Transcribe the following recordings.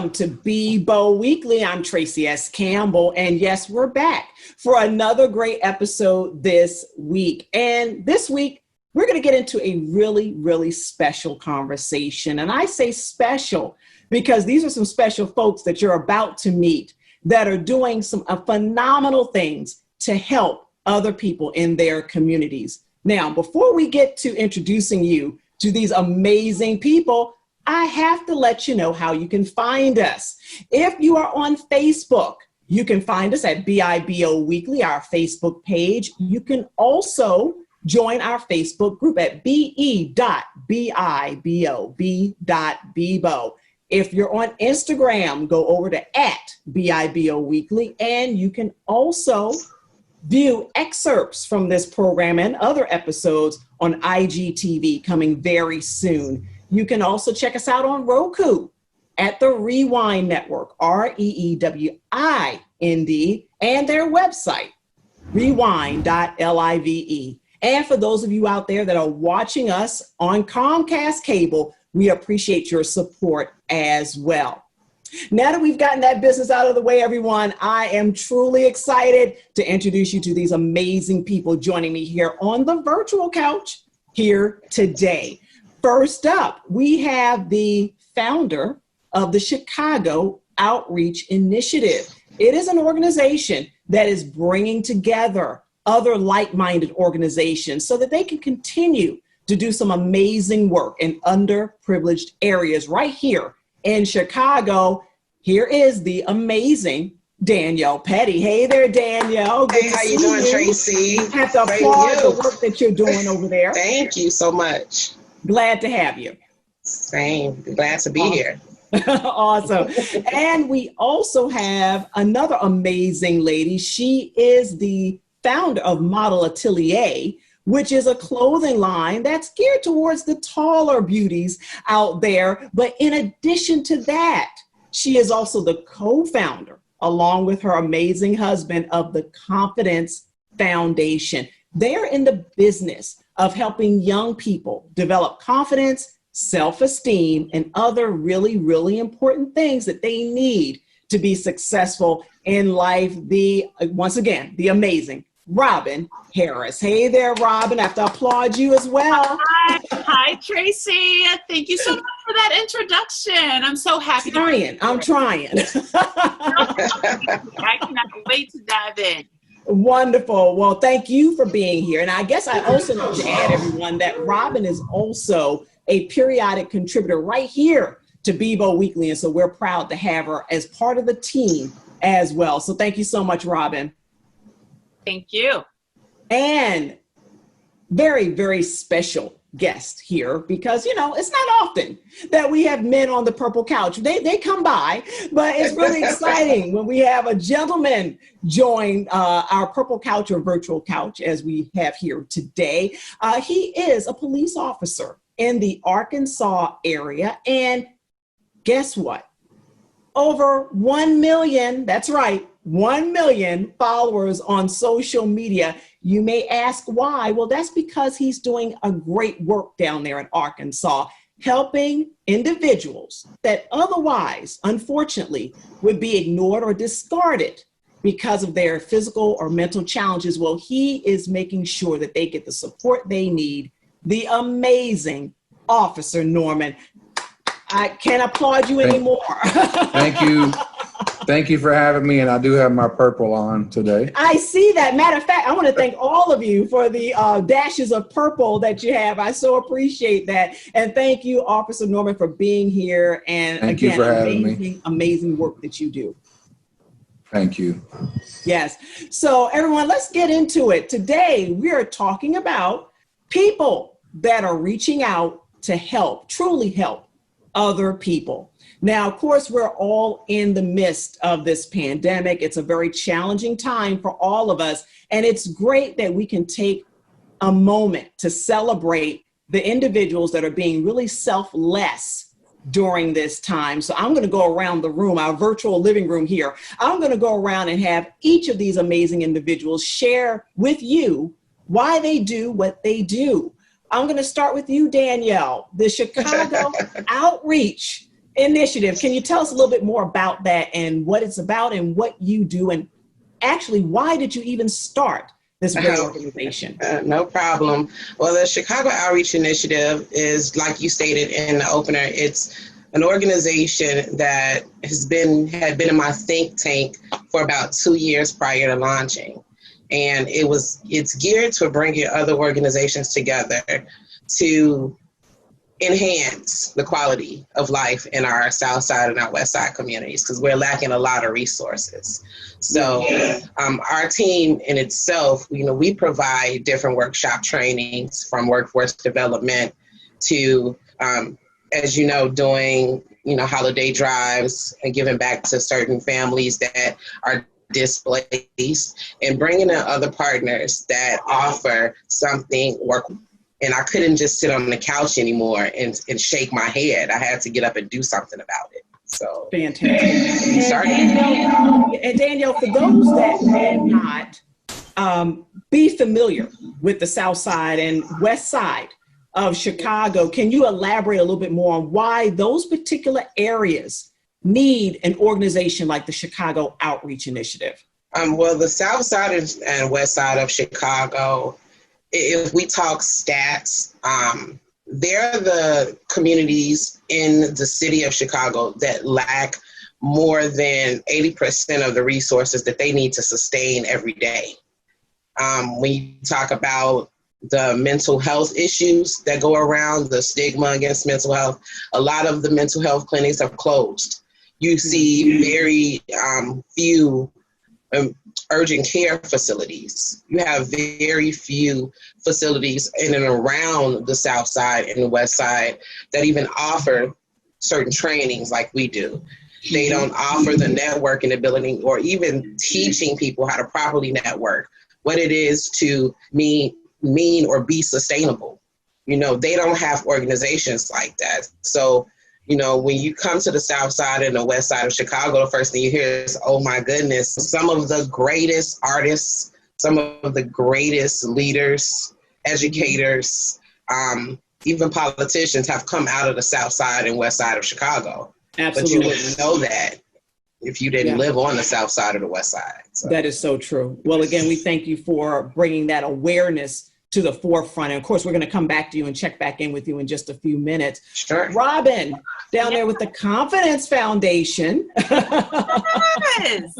Welcome to BIBO Weekly. I'm Tracy S. Campbell, and yes, we're back for another great episode this week. And this week, we're going to get into a really, really special conversation. And I say special because these are some special folks that you're about to meet that are doing some phenomenal things to help other people in their communities. Now, before we get to introducing you to these amazing people, I have to let you know how you can find us. If you are on Facebook, you can find us at BIBO Weekly, our Facebook page. You can also join our Facebook group at be.bibo. If you're on Instagram, go over to @BIBO Weekly, and you can also view excerpts from this program and other episodes on IGTV coming very soon. You can also check us out on Roku at the Rewind Network, REEWIND, and their website, rewind.live. And for those of you out there that are watching us on Comcast Cable, we appreciate your support as well. Now that we've gotten that business out of the way, everyone, I am truly excited to introduce you to these amazing people joining me here on the virtual couch here today. First up, we have the founder of the Chicago Outreach Initiative. It is an organization that is bringing together other like-minded organizations so that they can continue to do some amazing work in underprivileged areas right here in Chicago. Here is the amazing Danielle Petty. Hey there, Danielle. Hey, how you doing, Tracy? I have to applaud the work that you're doing over there. Thank you so much. Glad to have you. Same. Glad to be here. Awesome. And we also have another amazing lady. She is the founder of Model Atelier, which is a clothing line that's geared towards the taller beauties out there. But in addition to that, she is also the co-founder, along with her amazing husband, of the Confidence Foundation. They're in the business of helping young people develop confidence, self-esteem, and other really, really important things that they need to be successful in life. Once again, the amazing Robin Harris. Hey there, Robin. I have to applaud you as well. Hi, Tracy. Thank you so much for that introduction. I'm so happy. I'm trying. I cannot wait to dive in. Wonderful. Well, thank you for being here. And I guess I also need to add, everyone, that Robin is also a periodic contributor right here to BIBO Weekly. And so we're proud to have her as part of the team as well. So thank you so much, Robin. Thank you. And very, very special guest here because, it's not often that we have men on the purple couch. They come by, but it's really exciting when we have a gentleman join our purple couch or virtual couch as we have here today. He is a police officer in the Arkansas area. And guess what? Over 1 million, that's right, 1 million followers on social media. You may ask why. Well, that's because he's doing a great work down there in Arkansas, helping individuals that otherwise, unfortunately, would be ignored or discarded because of their physical or mental challenges. Well, he is making sure that they get the support they need. The amazing Officer Norman. I can't applaud you anymore. Thank you. Thank you for having me, and I do have my purple on today. I see that. Matter of fact, I want to thank all of you for the dashes of purple that you have. I so appreciate that. And thank you, Officer Norman, for being here. And thank you for having me. Amazing work that you do. Thank you. Yes. So everyone, let's get into it. Today, we are talking about people that are reaching out to help, truly help other people. Now, of course, we're all in the midst of this pandemic. It's a very challenging time for all of us. And it's great that we can take a moment to celebrate the individuals that are being really selfless during this time. So I'm going to go around the room, our virtual living room here. I'm going to go around and have each of these amazing individuals share with you why they do what they do. I'm going to start with you, Danielle. The Chicago Outreach initiative. Can you tell us a little bit more about that and what it's about and what you do? And actually, why did you even start this great organization? No problem. Well, the Chicago Outreach Initiative is, like you stated in the opener, it's an organization that had been in my think tank for about 2 years prior to launching. And it's geared to bringing other organizations together to enhance the quality of life in our South Side and our West Side communities, because we're lacking a lot of resources. So our team in itself, we provide different workshop trainings, from workforce development to, as you know, doing, holiday drives and giving back to certain families that are displaced, and bringing in other partners that offer something work. And I couldn't just sit on the couch anymore and shake my head. I had to get up and do something about it. So fantastic. And Danielle, for those that may not be familiar with the South Side and West Side of Chicago, can you elaborate a little bit more on why those particular areas need an organization like the Chicago Outreach Initiative? Well, the South Side and West Side of Chicago, if we talk stats, they're the communities in the city of Chicago that lack more than 80% of the resources that they need to sustain every day. When you talk about the mental health issues that go around, the stigma against mental health, a lot of the mental health clinics have closed. You see very few urgent care facilities. You have very few facilities in and around the South Side and the West Side that even offer certain trainings like we do. They don't offer the networking ability or even teaching people how to properly network, what it is to mean or be sustainable. They don't have organizations like that. So, when you come to the South Side and the West Side of Chicago, the first thing you hear is, oh my goodness, some of the greatest artists, some of the greatest leaders, educators, even politicians have come out of the South Side and West Side of Chicago. Absolutely. But you wouldn't know that if you didn't live on the South Side or the West Side. So. That is so true. Well, again, we thank you for bringing that awareness to the forefront. And of course, we're going to come back to you and check back in with you in just a few minutes. Sure. Robin, down there with the Confidence Foundation. Yes.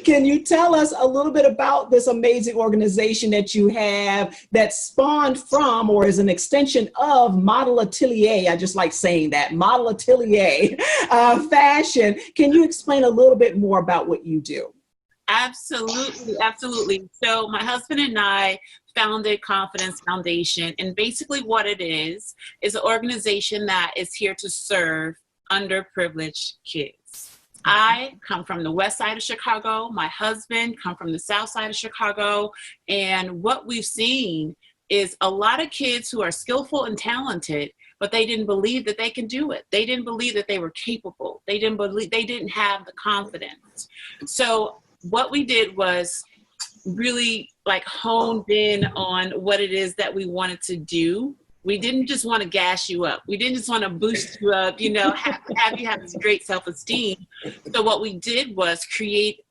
Can you tell us a little bit about this amazing organization that you have that spawned from or is an extension of Model Atelier? I just like saying that, Model Atelier fashion. Can you explain a little bit more about what you do? Absolutely, absolutely. So my husband and I founded Confidence Foundation, and basically what it is an organization that is here to serve underprivileged kids. I come from the West Side of Chicago. My husband come from the South Side of Chicago. And what we've seen is a lot of kids who are skillful and talented, but they didn't believe that they can do it. They didn't believe that they were capable. They didn't have the confidence. So what we did was really honed in on what it is that we wanted to do. We didn't just want to gas you up. We didn't just want to boost you up, have you have this great self-esteem. So what we did was create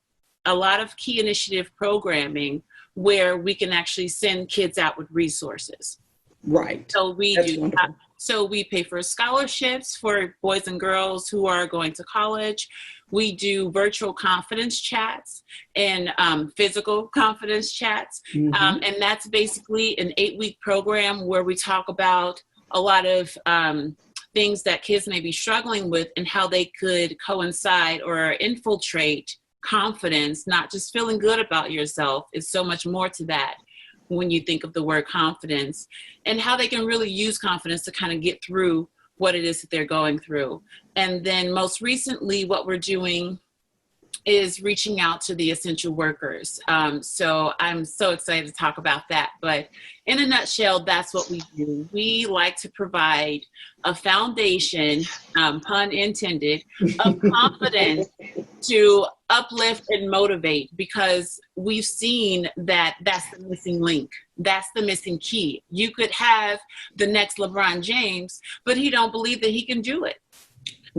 a lot of key initiative programming where we can actually send kids out with resources. Right. So we That's do. wonderful. So we pay for scholarships for boys and girls who are going to college. We do virtual confidence chats and physical confidence chats. Mm-hmm. And that's basically an 8-week program where we talk about a lot of things that kids may be struggling with and how they could coincide or infiltrate confidence, not just feeling good about yourself. It's so much more to that when you think of the word confidence, and how they can really use confidence to kind of get through what it is that they're going through. And then most recently, what we're doing is reaching out to the essential workers. So I'm so excited to talk about that. But in a nutshell, that's what we do. We like to provide a foundation, pun intended, of confidence to uplift and motivate, because we've seen that that's the missing link. That's the missing key. You could have the next LeBron James, but he don't believe that he can do it.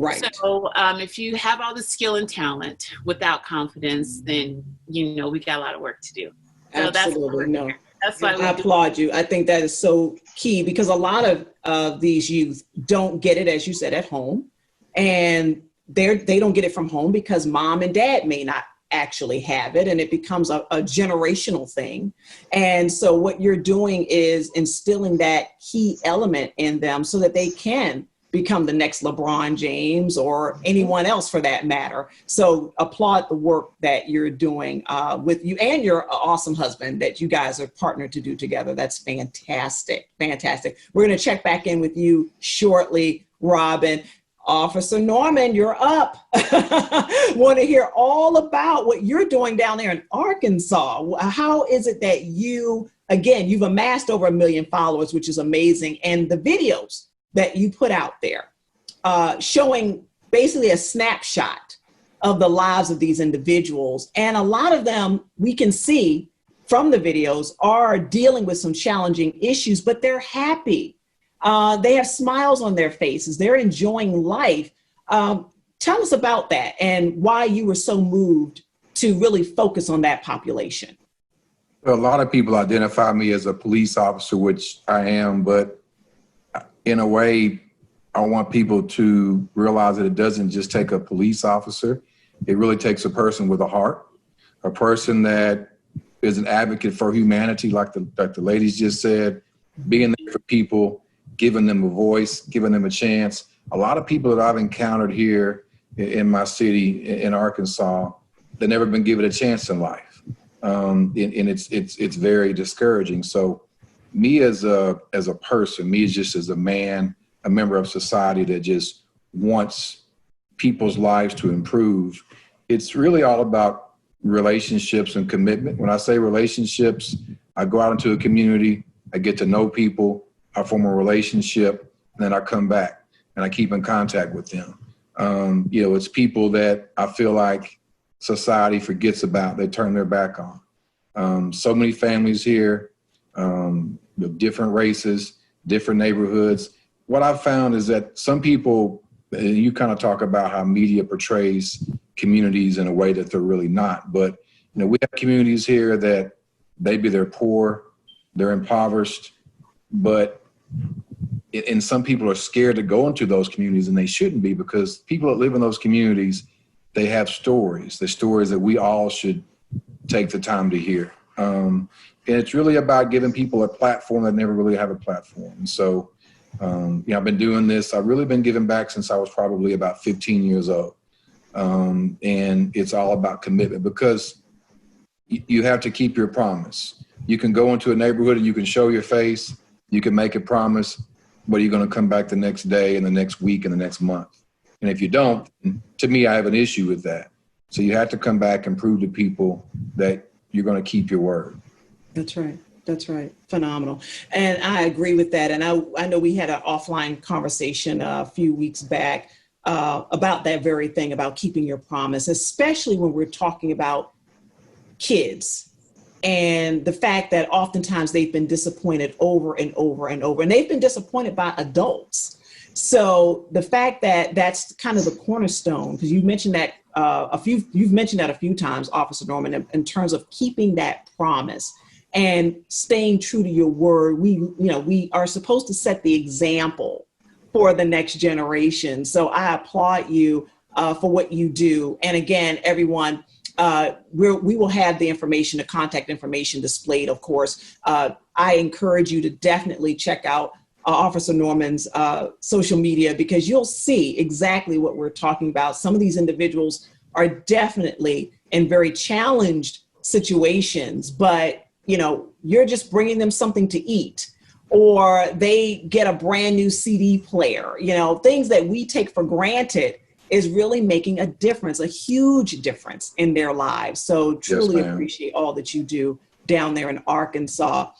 Right. So if you have all the skill and talent without confidence, then, we got a lot of work to do. So Absolutely. that's why I applaud you. I think that is so key because a lot of these youth don't get it, as you said, at home. And they don't get it from home because mom and dad may not actually have it, and it becomes a generational thing. And so what you're doing is instilling that key element in them so that they can become the next LeBron James or anyone else for that matter. So applaud the work that you're doing with you and your awesome husband that you guys are partnered to do together. That's fantastic. Fantastic. We're going to check back in with you shortly, Robin. Officer Norman, you're up. Want to hear all about what you're doing down there in Arkansas. How is it that you've amassed over 1 million followers, which is amazing. And the videos that you put out there showing basically a snapshot of the lives of these individuals. And a lot of them we can see from the videos are dealing with some challenging issues, but they're happy. They have smiles on their faces. They're enjoying life. Tell us about that and why you were so moved to really focus on that population. Well, a lot of people identify me as a police officer, which I am, but in a way, I want people to realize that it doesn't just take a police officer. It really takes a person with a heart, a person that is an advocate for humanity, like the ladies just said, being there for people, giving them a voice, giving them a chance. A lot of people that I've encountered here in my city, in Arkansas, they've never been given a chance in life. And it's very discouraging. So me as a person, me just as a man, a member of society that just wants people's lives to improve, it's really all about relationships and commitment. When I say relationships, I go out into a community, I get to know people, I form a relationship, and then I come back and I keep in contact with them. It's people that I feel like society forgets about, they turn their back on. So many families here, different races, different neighborhoods. What I've found is that some people, you kind of talk about how media portrays communities in a way that they're really not. But, we have communities here that maybe they're poor, they're impoverished, but and some people are scared to go into those communities, and they shouldn't be, because people that live in those communities, they have stories, the stories that we all should take the time to hear. And it's really about giving people a platform that never really have a platform. And so, I've been doing this. I've really been giving back since I was probably about 15 years old. And it's all about commitment, because you have to keep your promise. You can go into a neighborhood and you can show your face, you can make a promise, but you're going to come back the next day and the next week and the next month. And if you don't, to me, I have an issue with that. So you have to come back and prove to people that you're going to keep your word. That's right. That's right. Phenomenal. And I agree with that. And I know we had an offline conversation a few weeks back about that very thing, about keeping your promise, especially when we're talking about kids and the fact that oftentimes they've been disappointed over and over and over, and they've been disappointed by adults. So the fact that that's kind of the cornerstone, because you mentioned that you've mentioned that a few times, Officer Norman, in terms of keeping that promise and staying true to your word. We are supposed to set the example for the next generation. So I applaud you for what you do. And again, everyone, we will have the information, the contact information displayed, of course. I encourage you to definitely check out Officer Norman's social media, because you'll see exactly what we're talking about. Some of these individuals are definitely in very challenged situations, but you're just bringing them something to eat, or they get a brand new CD player, things that we take for granted is really making a difference, a huge difference in their lives. So truly appreciate all that you do down there in Arkansas.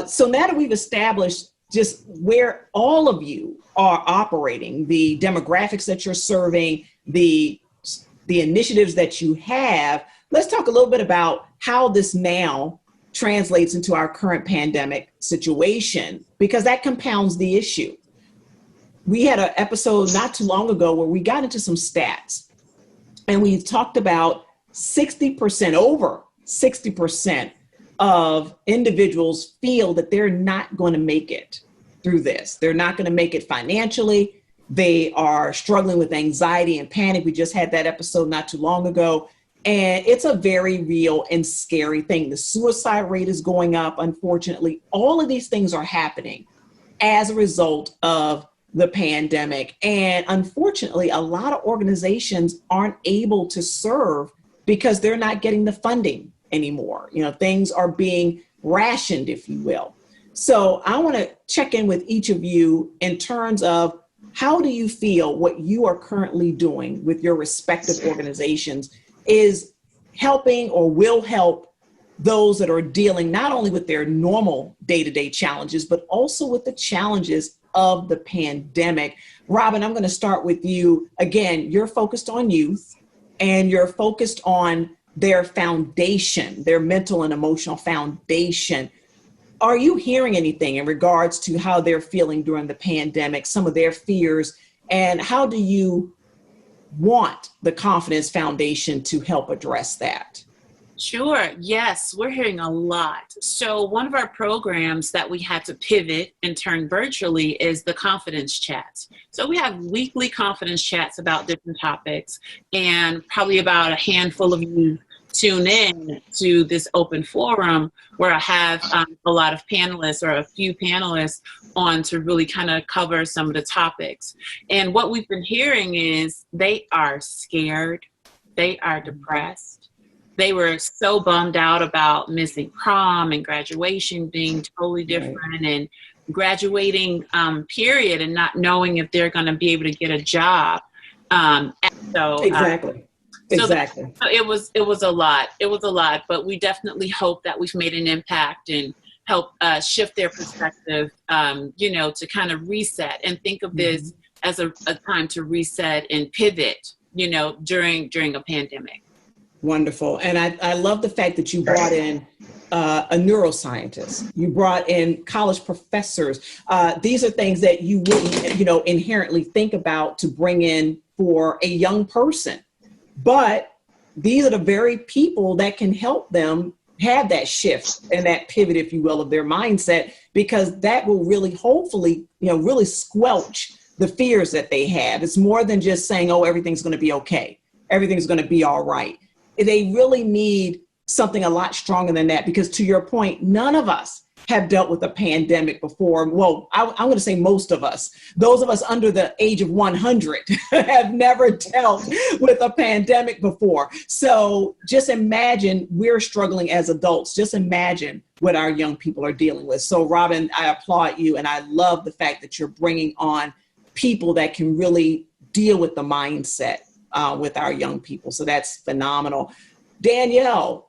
So now that we've established just where all of you are operating, the demographics that you're serving, the initiatives that you have, let's talk a little bit about how this now translates into our current pandemic situation, because that compounds the issue. we had an episode not too long ago where we got into some stats, and we talked about 60%, over 60% of individuals feel that they're not going to make it through this. They're not going to make it financially. They are struggling with anxiety and panic. We just had that episode not too long ago. And it's a very real and scary thing. The suicide rate is going up, unfortunately. All of these things are happening as a result of the pandemic. And unfortunately, a lot of organizations aren't able to serve because they're not getting the funding anymore. You know, things are being rationed, if you will. So I want to check in with each of you in terms of how do you feel what you are currently doing with your respective organizations is helping or will help those that are dealing not only with their normal day-to-day challenges, but also with the challenges of the pandemic. Robin, I'm going to start with you. Again, you're focused on youth and you're focused on their foundation, their mental and emotional foundation. Are you hearing anything in regards to how they're feeling during the pandemic, some of their fears, and how do you want the Confidence Foundation to help address that? Sure. Yes, we're hearing a lot. So one of our programs that we had to pivot and turn virtually is the confidence chats. So we have weekly confidence chats about different topics, and probably about a handful of you tune in to this open forum where I have a lot of panelists or a few panelists on to really kind of cover some of the topics. And what we've been hearing is they are scared, they are depressed. They were so bummed out about missing prom and graduation being totally different, and graduating period, and not knowing if they're going to be able to get a job. Exactly. So it was a lot. It was a lot, but we definitely hope that we've made an impact and help shift their perspective, to kind of reset and think of this as a time to reset and pivot, during a pandemic. Wonderful. And I love the fact that you brought in a neuroscientist. You brought in college professors. These are things that you wouldn't, inherently think about to bring in for a young person. But these are the very people that can help them have that shift and that pivot, if you will, of their mindset, because that will really, hopefully, really squelch the fears that they have. It's more than just saying, oh, everything's going to be okay. Everything's going to be all right. They really need something a lot stronger than that, because to your point, none of us have dealt with a pandemic before. Well, I'm going to say most of us. Those of us under the age of 100 have never dealt with a pandemic before. So just imagine we're struggling as adults. Just imagine what our young people are dealing with. So Robin, I applaud you. And I love the fact that you're bringing on people that can really deal with the mindset with our young people. So that's phenomenal. Danielle,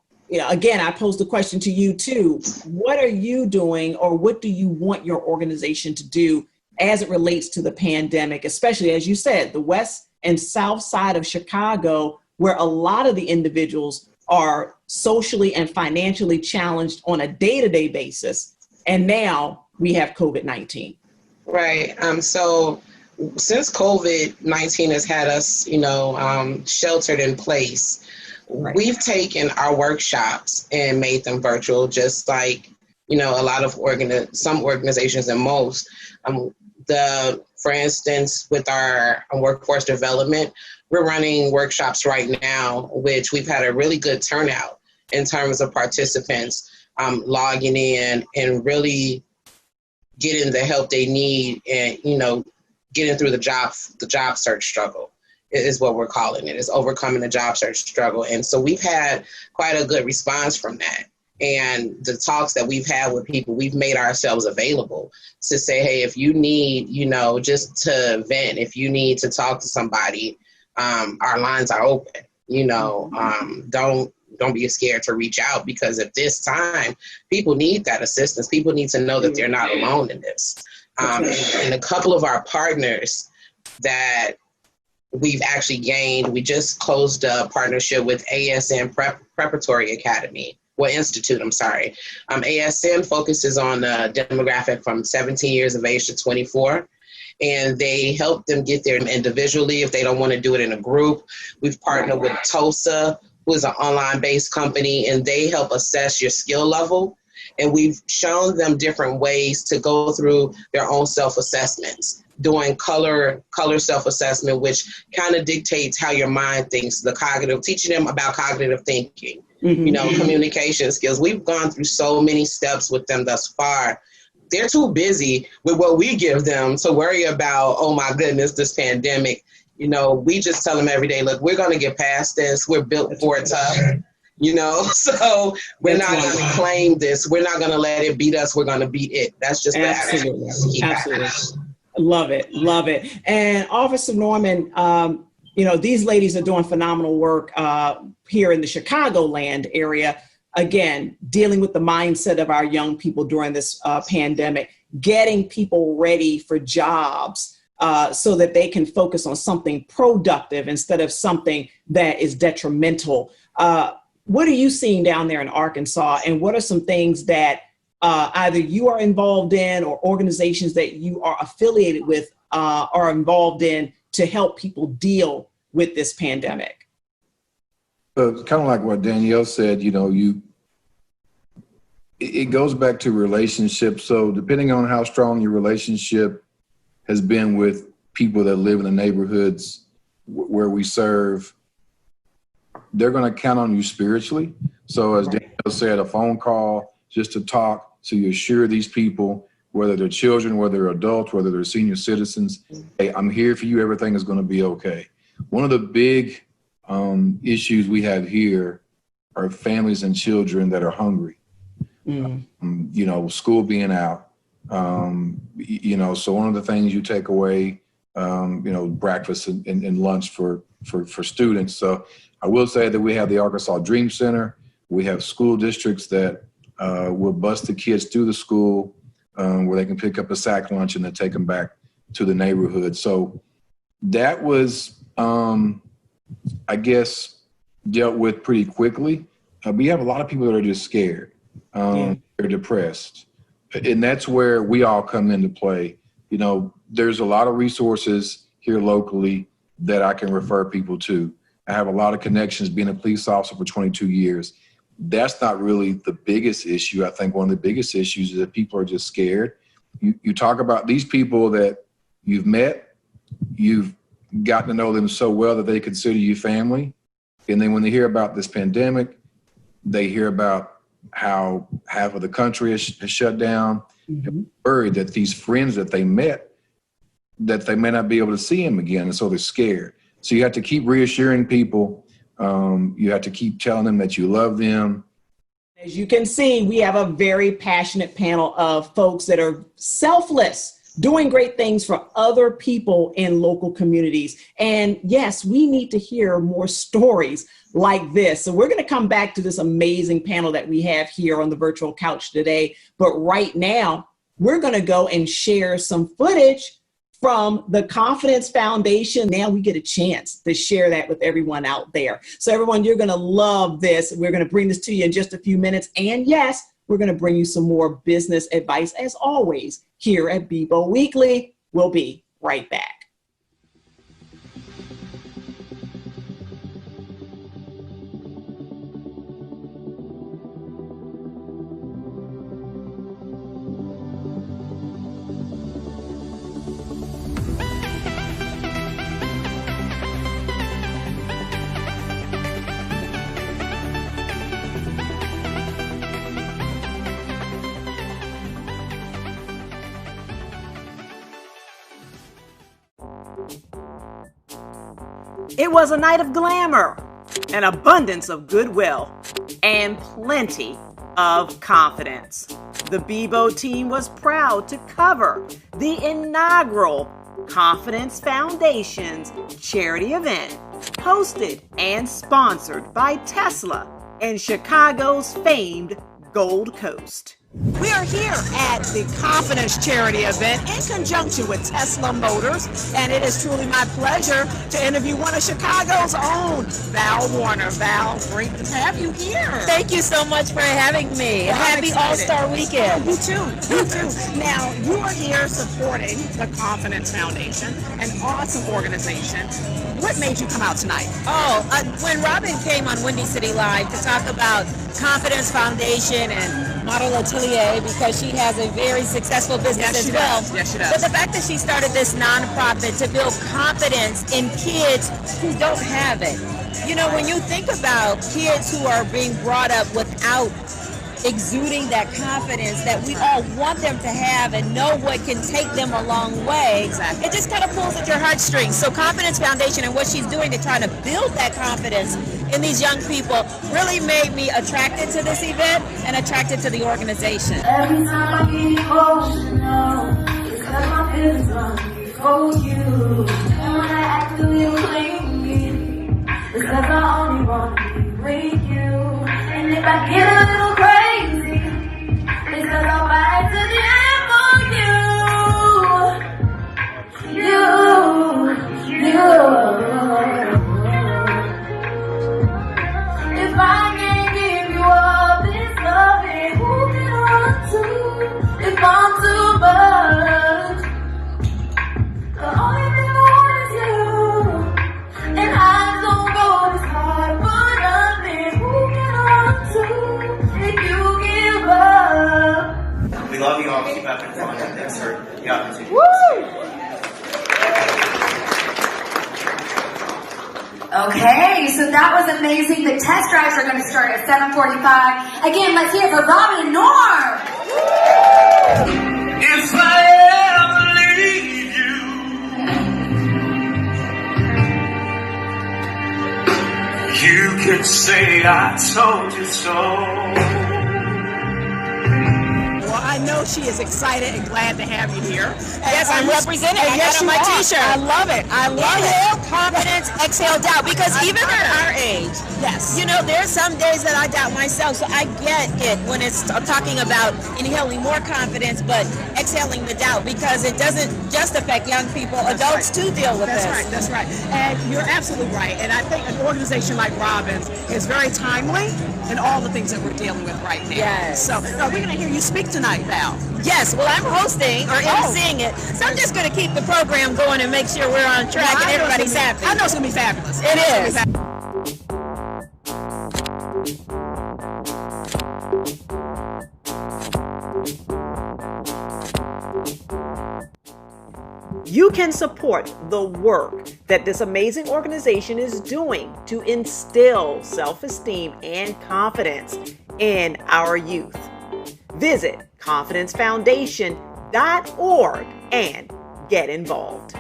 again, I posed the question to you too. What are you doing, or what do you want your organization to do as it relates to the pandemic, especially, as you said, the west and south side of Chicago, where a lot of the individuals are socially and financially challenged on a day-to-day basis. And now we have COVID-19. Right. So since COVID-19 has had us, sheltered in place, right, we've taken our workshops and made them virtual, just like, a lot of some organizations and most. For instance, with our workforce development, we're running workshops right now, which we've had a really good turnout in terms of participants logging in and really getting the help they need, and, getting through the job search struggle is what we're calling it, is overcoming the job search struggle. And so we've had quite a good response from that. And the talks that we've had with people, we've made ourselves available to say, hey, if you need, just to vent, if you need to talk to somebody, our lines are open. Don't be scared to reach out, because at this time, people need that assistance. People need to know that they're not alone in this. And a couple of our partners that we've actually gained, we just closed a partnership with ASN Preparatory Academy. Institute, I'm sorry. ASN focuses on a demographic from 17 years of age to 24. and they help them get there individually if they don't want to do it in a group. We've partnered with TOSA, who is an online-based company, and they help assess your skill level. And we've shown them different ways to go through their own self-assessments, doing color self-assessment, which kind of dictates how your mind thinks, teaching them about cognitive thinking, communication skills. We've gone through so many steps with them thus far. They're too busy with what we give them to worry about, oh my goodness, this pandemic. We just tell them every day, look, we're going to get past this. We're built for it tough. So we're not going to claim this. We're not going to let it beat us. We're going to beat it. That's just absolutely. Love it. And Officer Norman, these ladies are doing phenomenal work here in the Chicagoland area. Again, dealing with the mindset of our young people during this pandemic, getting people ready for jobs so that they can focus on something productive instead of something that is detrimental. What are you seeing down there in Arkansas, and what are some things that either you are involved in or organizations that you are affiliated with are involved in to help people deal with this pandemic? Kind of like what Danielle said, it goes back to relationships. So depending on how strong your relationship has been with people that live in the neighborhoods where we serve, they're going to count on you spiritually. So as Danielle said, a phone call just to talk. So you assure these people, whether they're children, whether they're adults, whether they're senior citizens, hey, I'm here for you. Everything is going to be okay. One of the big issues we have here are families and children that are hungry. School being out, so one of the things you take away, breakfast and lunch for students. So I will say that we have the Arkansas Dream Center. We have school districts that will bus the kids through the school where they can pick up a sack lunch and then take them back to the neighborhood. So that was, I guess, dealt with pretty quickly. But you have a lot of people that are just scared. They're depressed. And that's where we all come into play. There's a lot of resources here locally that I can refer people to. I have a lot of connections being a police officer for 22 years. That's not really the biggest issue. I think one of the biggest issues is that people are just scared. You talk about these people that you've met, you've gotten to know them so well that they consider you family. And then when they hear about this pandemic, they hear about how half of the country is shut down. And worried that these friends that they met, that they may not be able to see them again. And so they're scared. So you have to keep reassuring people. You have to keep telling them that you love them. As you can see, we have a very passionate panel of folks that are selfless, doing great things for other people in local communities. And yes, we need to hear more stories like this. So we're going to come back to this amazing panel that we have here on the virtual couch today. But right now, we're going to go and share some footage from the Confidence Foundation. Now we get a chance to share that with everyone out there. So everyone, you're going to love this. We're going to bring this to you in just a few minutes. And yes, we're going to bring you some more business advice as always here at BIBO Weekly. We'll be right back. It was a night of glamour, an abundance of goodwill, and plenty of confidence. The BIBO team was proud to cover the inaugural Confidence Foundation's charity event, hosted and sponsored by Tesla and Chicago's famed Gold Coast. We are here at the Confidence Charity event in conjunction with Tesla Motors, and it is truly my pleasure to interview one of Chicago's own, Val Warner. Val, great to have you here. Thank you so much for having me. Well, Happy All-Star Weekend. You too. You too. Now, you are here supporting the Confidence Foundation, an awesome organization. What made you come out tonight? When Robin came on Windy City Live to talk about Confidence Foundation and Model Atelier, because she has a very successful business as well. Yes, she does. But the fact that she started this nonprofit to build confidence in kids who don't have it. You know, when you think about kids who are being brought up without exuding that confidence that we all want them to have and know what can take them a long way, exactly. It just kind of pulls at your heartstrings. So Confidence Foundation and what she's doing to try to build that confidence in these young people really made me attracted to this event and attracted to the organization. Every time I get emotional, it's cause my feelings run before you. And when I act a little clingy, it's cause I only want to be with you. And if I get a little crazy, it's cause I'll fight to the end for you. If I can't give you all this loving, who can I run to? If I'm too much, the only thing I want is you. And I don't go this hard for nothing. Who can I run to if you give up? We love you all. Keep having fun. Thanks for the opportunity. Woo! Okay, so that was amazing. The test drives are going to start at 7:45. Again, let's hear it for Robin and Norm. If I ever leave you, you can say I told you so. Well, I know she is excited and glad to have you here. Yes, I'm representing. I got on my t-shirt. I love it. I love it. Inhale confidence, exhale doubt. Because even at our age, Yes. you know, there's some days that I doubt myself. So I get it when it's talking about inhaling more confidence, but exhaling the doubt, because it doesn't just affect young people. Adults too deal with That's this. right, that's right. And you're absolutely right. And I think an organization like Robin's is very timely in all the things that we're dealing with right now. Yes. So we're going to hear you speak tonight, Val. Yes, well, I'm hosting or emceeing it, so I'm just going to keep the program going and make sure we're on track and everybody's happy. I know it's going to be fabulous. It is. You can support the work that this amazing organization is doing to instill self-esteem and confidence in our youth. Visit confidencefoundation.org and get involved.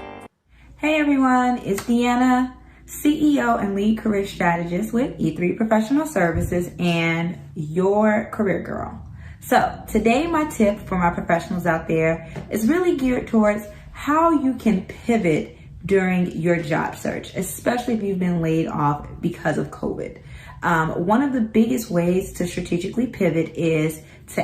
Hey everyone, it's DeAnnah, CEO and lead career strategist with E3 Professional Services and your career girl. So today my tip for my professionals out there is really geared towards how you can pivot during your job search, especially if you've been laid off because of COVID. One of the biggest ways to strategically pivot is to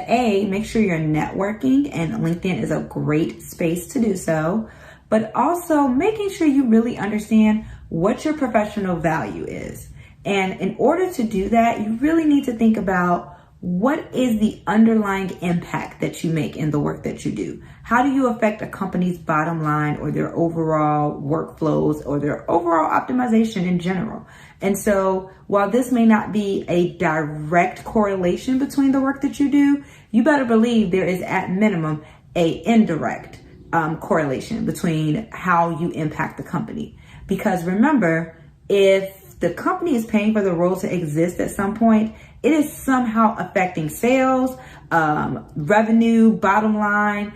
make sure you're networking, and LinkedIn is a great space to do so, but also making sure you really understand what your professional value is. And in order to do that, you really need to think about what is the underlying impact that you make in the work that you do? How do you affect a company's bottom line or their overall workflows or their overall optimization in general? And so while this may not be a direct correlation between the work that you do, you better believe there is at minimum a indirect correlation between how you impact the company. Because remember, if the company is paying for the role to exist at some point, it is somehow affecting sales, revenue, bottom line,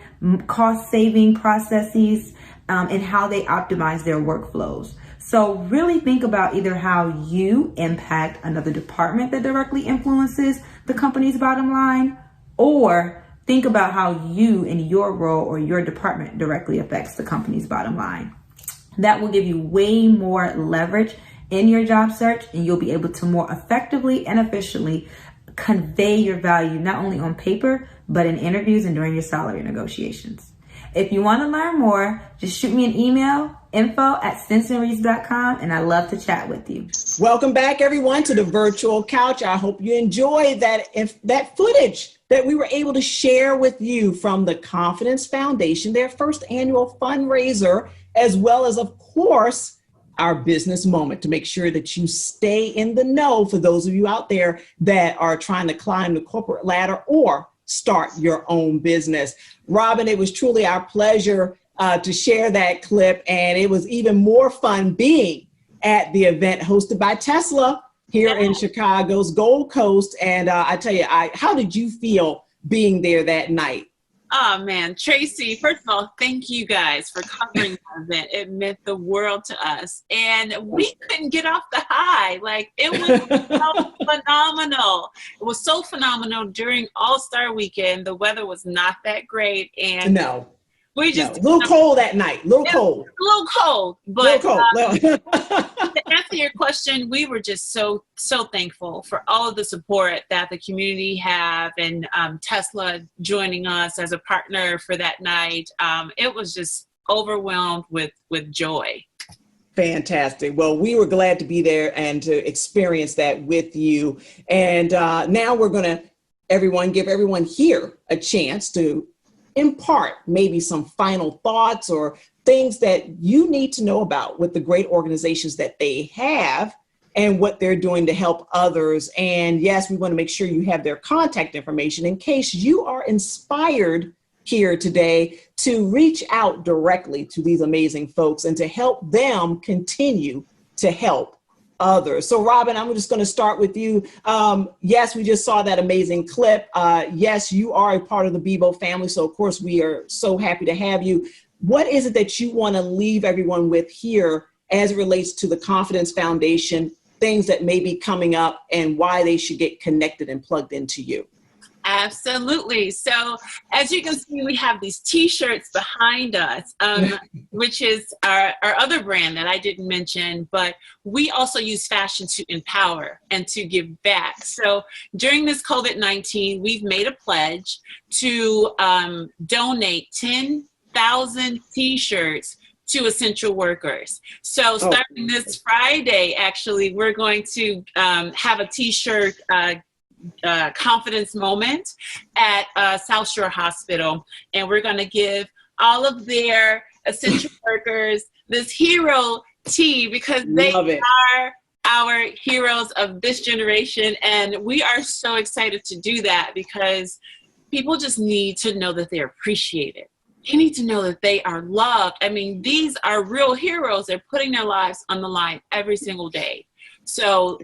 cost saving processes, and how they optimize their workflows. So really think about either how you impact another department that directly influences the company's bottom line, or think about how you in your role or your department directly affects the company's bottom line. That will give you way more leverage in your job search, and you'll be able to more effectively and efficiently convey your value, not only on paper, but in interviews and during your salary negotiations. If you want to learn more, just shoot me an email, info@stinsonreese.com, and I'd love to chat with you. Welcome back, everyone, to the virtual couch. I hope you enjoyed that footage that we were able to share with you from the Confidence Foundation, their first annual fundraiser, as well as, of course, our business moment to make sure that you stay in the know for those of you out there that are trying to climb the corporate ladder or start your own business. Robin, it was truly our pleasure to share that clip, and it was even more fun being at the event hosted by Tesla here in Chicago's Gold Coast. And I tell you, how did you feel being there that night? Oh man, Tracy, first of all, thank you guys for covering that event. It meant the world to us. And we couldn't get off the high. Like, it was so phenomenal. It was so phenomenal during All-Star Weekend. The weather was not that great. And we just a little cold that night. A little cold. But to answer your question, we were just so thankful for all of the support that the community have, and Tesla joining us as a partner for that night. It was just overwhelmed with joy. Fantastic. Well, we were glad to be there and to experience that with you. And now we're going to give everyone here a chance to impart maybe some final thoughts or things that you need to know about with the great organizations that they have and what they're doing to help others. And yes, we want to make sure you have their contact information in case you are inspired here today to reach out directly to these amazing folks and to help them continue to help others. So Robin, I'm just going to start with you. Yes, we just saw that amazing clip. Yes, you are a part of the BIBO family. So of course we are so happy to have you. What is it that you want to leave everyone with here as it relates to the Confidence Foundation, things that may be coming up and why they should get connected and plugged into you? Absolutely. So as you can see, we have these t-shirts behind us, which is our other brand that I didn't mention, but we also use fashion to empower and to give back. So during this COVID-19, we've made a pledge to donate 10,000 t-shirts to essential workers. So starting this Friday, actually, we're going to have a t-shirt confidence moment at South Shore Hospital, and we're going to give all of their essential workers this hero tee because they are our heroes of this generation, and we are so excited to do that because people just need to know that they're appreciated. They need to know that they are loved. I mean, these are real heroes. They're putting their lives on the line every single day. So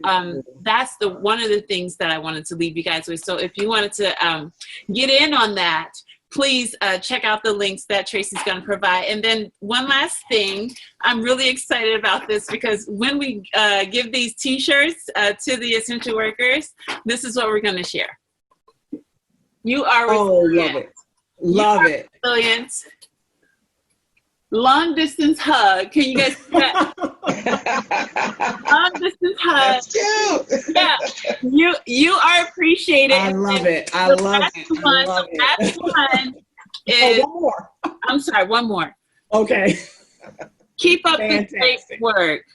that's one of the things that I wanted to leave you guys with. So if you wanted to get in on that, please check out the links that Tracy's going to provide. And then one last thing, I'm really excited about this because when we give these t-shirts to the essential workers, this is what we're going to share. You are resilient. Love it. Resilient. Long distance hug. Can you guys see that? Long distance hug. That's cute. Yeah, you are appreciated. I love it. I love it. I love it. Last one is, one more. I'm sorry, one more. Okay. Keep up the great work.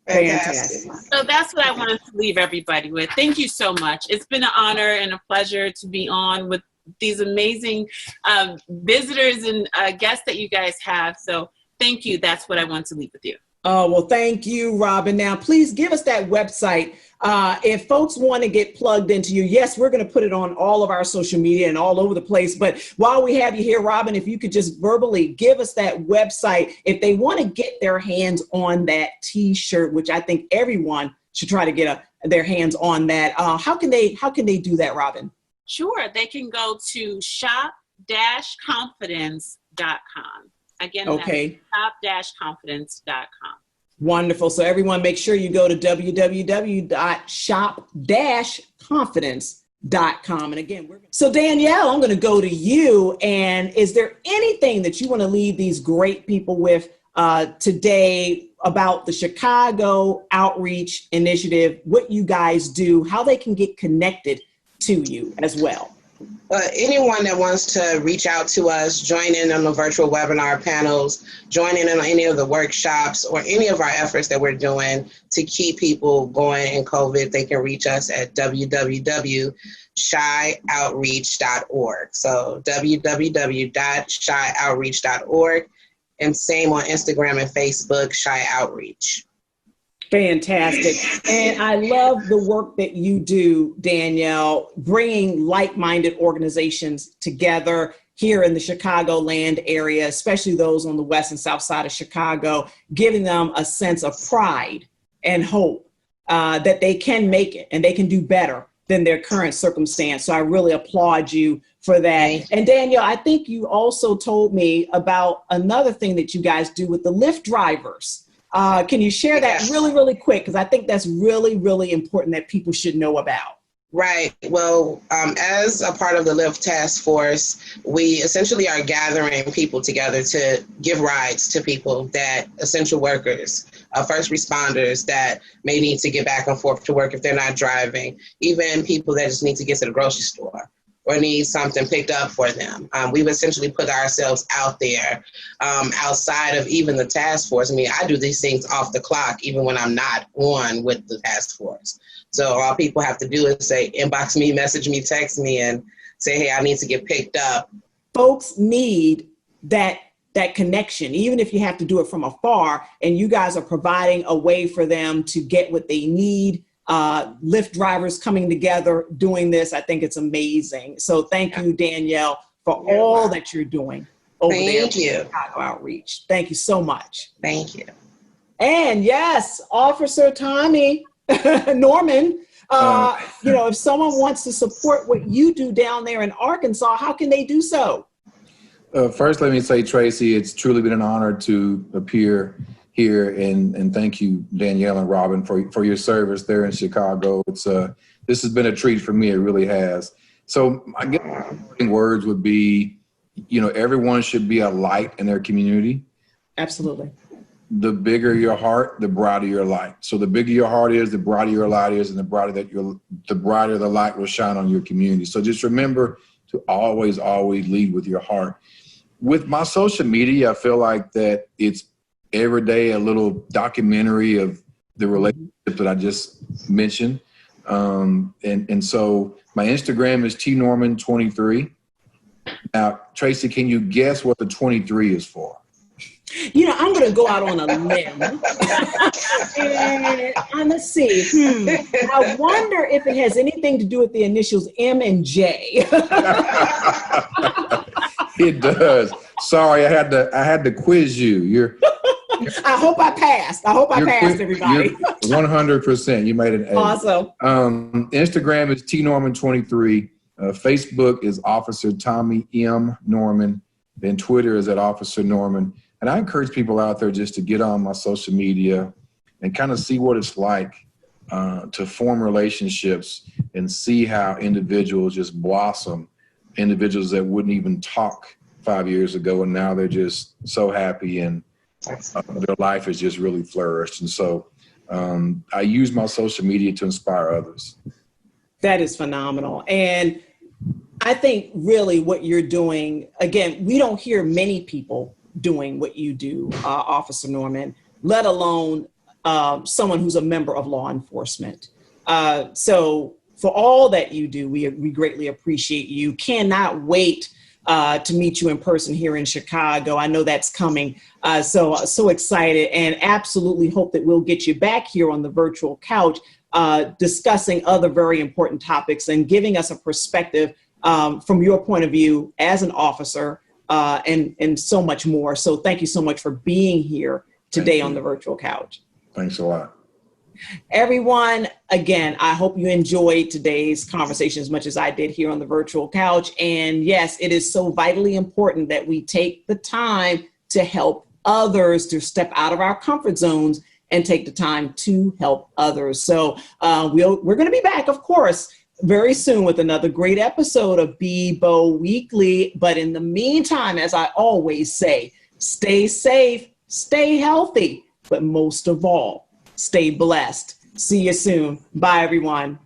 Fantastic. So that's what I wanted to leave everybody with. Thank you so much. It's been an honor and a pleasure to be on with these amazing visitors and guests that you guys have. So thank you. That's what I want to leave with you. Oh, well, thank you, Robin. Now, please give us that website. If folks want to get plugged into you, yes, we're going to put it on all of our social media and all over the place. But while we have you here, Robin, if you could just verbally give us that website, if they want to get their hands on that t-shirt, which I think everyone should try to get their hands on that. How can they do that, Robin? Sure. They can go to shop-confidence.com. Again, okay. Shop-confidence.com. Wonderful. So everyone make sure you go to www.shop-confidence.com. And again, so Danielle, I'm going to go to you. And is there anything that you want to leave these great people with today about the Chicago Outreach Initiative, what you guys do, how they can get connected to you as well? Anyone that wants to reach out to us, join in on the virtual webinar panels, join in on any of the workshops or any of our efforts that we're doing to keep people going in COVID, they can reach us at www.shyoutreach.org. So www.shyoutreach.org, and same on Instagram and Facebook, Shy Outreach. Fantastic. And I love the work that you do, Danielle, bringing like-minded organizations together here in the Chicagoland area, especially those on the west and south side of Chicago, giving them a sense of pride and hope that they can make it and they can do better than their current circumstance. So I really applaud you for that. And Danielle, I think you also told me about another thing that you guys do with the Lyft drivers. Can you share that really, really quick? Because I think that's really, really important that people should know about. Right. Well, as a part of the Lyft Task Force, we essentially are gathering people together to give rides to people that essential workers, first responders that may need to get back and forth to work if they're not driving, even people that just need to get to the grocery store or need something picked up for them. We've essentially put ourselves out there outside of even the task force. I mean, I do these things off the clock, even when I'm not on with the task force. So all people have to do is say, inbox me, message me, text me, and say, hey, I need to get picked up. Folks need that connection, even if you have to do it from afar, and you guys are providing a way for them to get what they need. Lyft drivers coming together, doing this, I think it's amazing. So thank you, Danielle, for all that you're doing over there with Chicago Outreach. Thank you so much. Thank you. And yes, Officer Tommy Norman, if someone wants to support what you do down there in Arkansas, how can they do so? First, let me say, Tracy, it's truly been an honor to appear here, and thank you, Danielle and Robin, for your service there in Chicago. This has been a treat for me. It really has. So I guess my words would be, everyone should be a light in their community. Absolutely. The bigger your heart, the brighter your light. So the bigger your heart is, the brighter your light is, and the brighter the light will shine on your community. So just remember to always lead with your heart. With my social media, I feel like that it's every day a little documentary of the relationship that I just mentioned. And so my Instagram is tnorman23. Now, Tracy, can you guess what the 23 is for? I'm going to go out on a limb. And let's see. I wonder if it has anything to do with the initials M and J. It does. Sorry, I had to quiz you. I hope I passed. Everybody. 100%. You made an A. Awesome. Instagram is tnorman23. Facebook is Officer Tommy M. Norman. Then Twitter is at Officer Norman. And I encourage people out there just to get on my social media and kind of see what it's like to form relationships and see how individuals just blossom. Individuals that wouldn't even talk 5 years ago, and now they're just so happy and their life has just really flourished. And so I use my social media to inspire others. That is phenomenal. And I think really what you're doing, again, we don't hear many people doing what you do, Officer Norman, let alone someone who's a member of law enforcement. So for all that you do, we greatly appreciate you. Cannot wait to meet you in person here in Chicago. I know that's coming. So excited, and absolutely hope that we'll get you back here on the virtual couch discussing other very important topics and giving us a perspective from your point of view as an officer and so much more. So thank you so much for being here today on the virtual couch. Thanks a lot. Everyone, again, I hope you enjoyed today's conversation as much as I did here on the virtual couch. And yes, it is so vitally important that we take the time to help others, to step out of our comfort zones and take the time to help others. So we're going to be back, of course, very soon with another great episode of BIBO Weekly. But in the meantime, as I always say, stay safe, stay healthy, but most of all, stay blessed. See you soon. Bye, everyone.